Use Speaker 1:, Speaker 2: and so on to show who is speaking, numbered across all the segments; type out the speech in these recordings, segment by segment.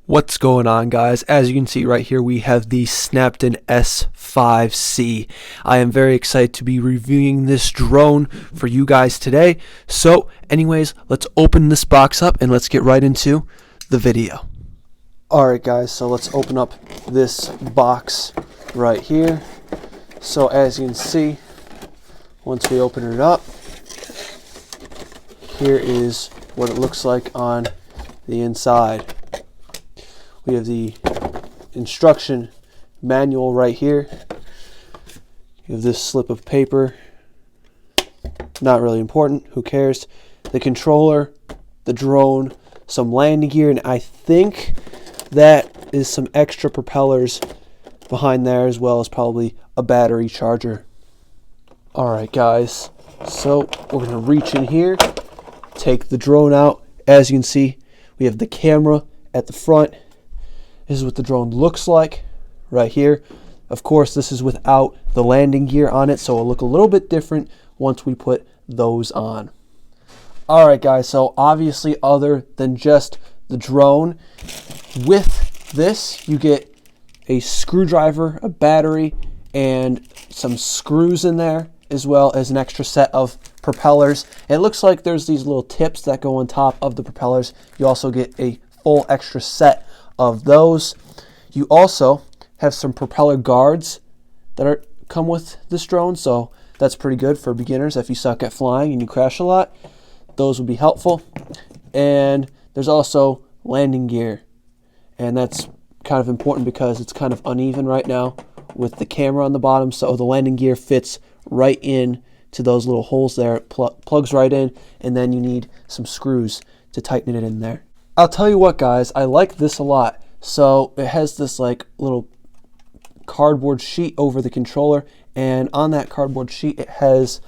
Speaker 1: What's going on, guys? As you can see right here, we have the SNAPTAIN S5C. I am very excited to be reviewing this drone for you guys today. So anyways, let's open this box up and let's get right into the video. Alright guys, so let's open up this box right here. So as you can see, once we open it up, here is what it looks like on the inside. We have the instruction manual right here. You have this slip of paper. Not really important, who cares? The controller, the drone, some landing gear, and I think that is some extra propellers behind there, as well as probably a battery charger. Alright guys, so we're going to reach in here, take the drone out. As you can see, we have the camera at the front. This is what the drone looks like right here. Of course, this is without the landing gear on it, so it'll look a little bit different once we put those on. Alright guys, so obviously other than just the drone, with this you get a screwdriver, a battery, and some screws in there, as well as an extra set of propellers. It looks like there's these little tips that go on top of the propellers. You also get a full extra set of those. You also have some propeller guards that come with this drone, so that's pretty good for beginners. If you suck at flying and you crash a lot, those would be helpful. And there's also landing gear, and that's kind of important because it's kind of uneven right now with the camera on the bottom, so the landing gear fits right in to those little holes there. It plugs right in, and then you need some screws to tighten it in there. I'll tell you what guys, I like this a lot. So it has this like little cardboard sheet over the controller, and on that cardboard sheet it has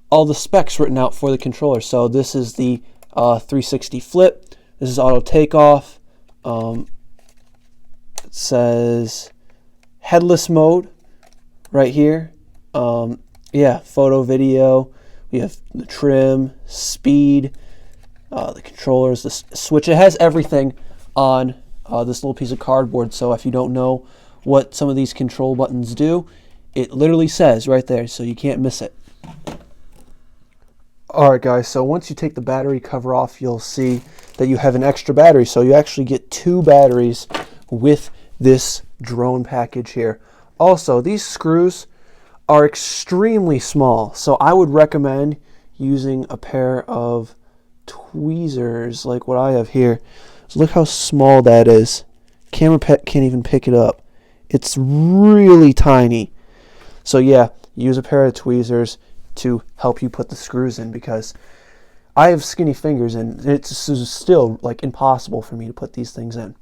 Speaker 1: all the specs written out for the controller. So this is the 360 flip, this is auto takeoff, it says headless mode right here, yeah, photo, video, we have the trim, speed, the controllers, the switch. It has everything on this little piece of cardboard, so if you don't know what some of these control buttons do, it literally says right there, so you can't miss it. Alright guys, so once you take the battery cover off, you'll see that you have an extra battery, so you actually get 2 batteries with this drone package here. Also, these screws are extremely small, so I would recommend using a pair of tweezers like what I have here. So look how small that is. Camera pet can't even pick it up. It's really tiny. So yeah, use a pair of tweezers to help you put the screws in, because I have skinny fingers and it's still like impossible for me to put these things in.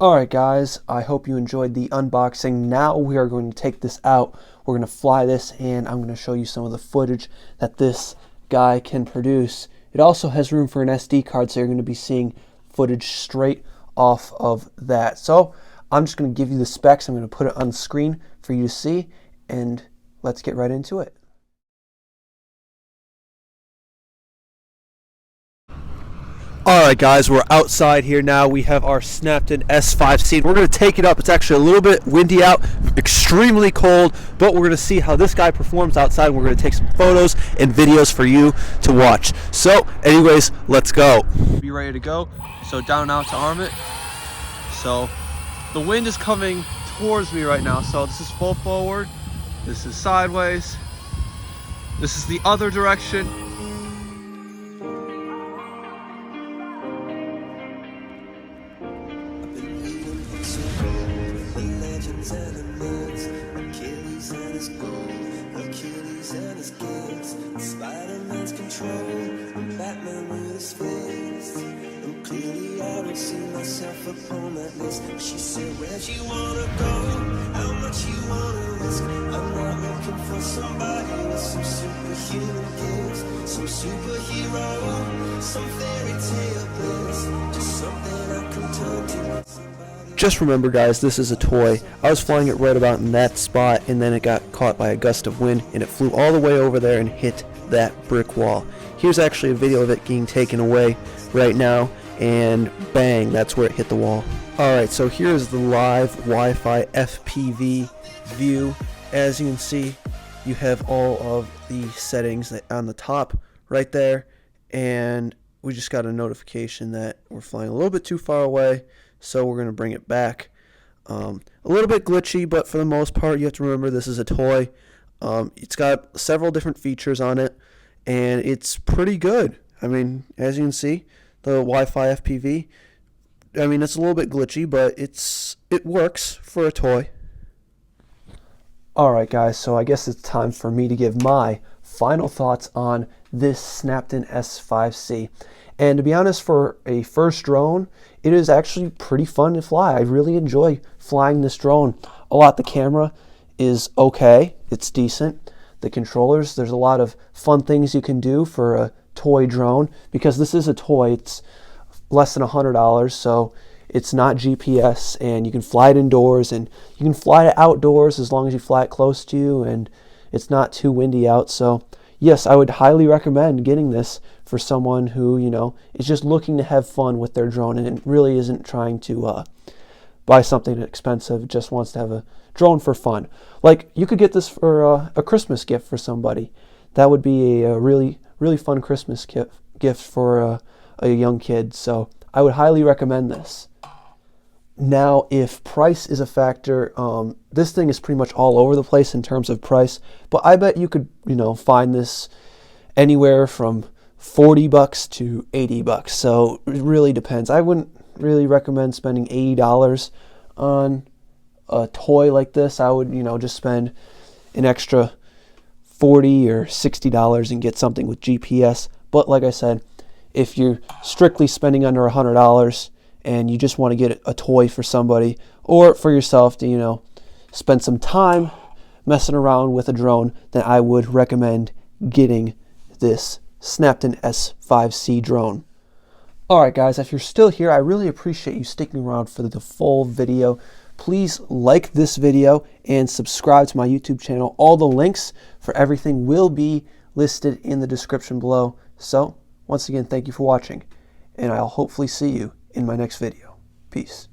Speaker 1: Alright guys, I hope you enjoyed the unboxing. Now we are going to take this out. We're going to fly this, and I'm going to show you some of the footage that this guy can produce. It also has room for an SD card, so you're going to be seeing footage straight off of that. So I'm just going to give you the specs. I'm going to put it on the screen for you to see, and let's get right into it. Alright guys, we're outside here now. We have our SNAPTAIN S5C. We're going to take it up. It's actually a little bit windy out, extremely cold, but we're going to see how this guy performs outside. We're going to take some photos and videos for you to watch. So anyways, let's go. Be ready to go. So down now to arm it. So the wind is coming towards me right now. So this is full forward. This is sideways. This is the other direction.
Speaker 2: Spider-Man's control, Batman with his fist, and clearly I don't see myself upon that list. She said, where'd you wanna go? How much you wanna risk? I'm not looking for somebody with some superhuman gifts, some superhero, some fairy tale bliss, just something I can turn to.
Speaker 1: Just remember guys, this is a toy. I was flying it right about in that spot, and then it got caught by a gust of wind and it flew all the way over there and hit that brick wall. Here's actually a video of it being taken away right now, and bang, that's where it hit the wall. Alright, so here's the live Wi-Fi FPV view. As you can see, you have all of the settings on the top right there, and we just got a notification that we're flying a little bit too far away, so we're going to bring it back. A little bit glitchy, but for the most part, you have to remember this is a toy. It's got several different features on it, and it's pretty good. I mean, as you can see, the Wi-Fi FPV, I mean, it's a little bit glitchy, but it works for a toy. Alright guys, so I guess it's time for me to give my final thoughts on this SNAPTAIN S5C. And to be honest, for a first drone, it is actually pretty fun to fly. I really enjoy flying this drone a lot. The camera is okay, it's decent. The controllers, there's a lot of fun things you can do for a toy drone, because this is a toy. It's less than $100, so it's not GPS, and you can fly it indoors, and you can fly it outdoors as long as you fly it close to you and it's not too windy out. So yes, I would highly recommend getting this for someone who, you know, is just looking to have fun with their drone and really isn't trying to buy something expensive, just wants to have a drone for fun. Like, you could get this for a Christmas gift for somebody. That would be a really fun Christmas gift for a young kid. So I would highly recommend this. Now, if price is a factor, this thing is pretty much all over the place in terms of price, but I bet you could, you know, find this anywhere from $40 to $80. So it really depends. I wouldn't really recommend spending $80 on a toy like this. I would, you know, just spend an extra $40 or $60 and get something with GPS. But like I said, if you're strictly spending under $100 and you just want to get a toy for somebody or for yourself to, you know, spend some time messing around with a drone, then I would recommend getting this SNAPTAIN S5C drone. Alright guys, if you're still here, I really appreciate you sticking around for the full video. Please like this video and subscribe to my YouTube channel. All the links for everything will be listed in the description below. So, once again, thank you for watching, and I'll hopefully see you in my next video. Peace.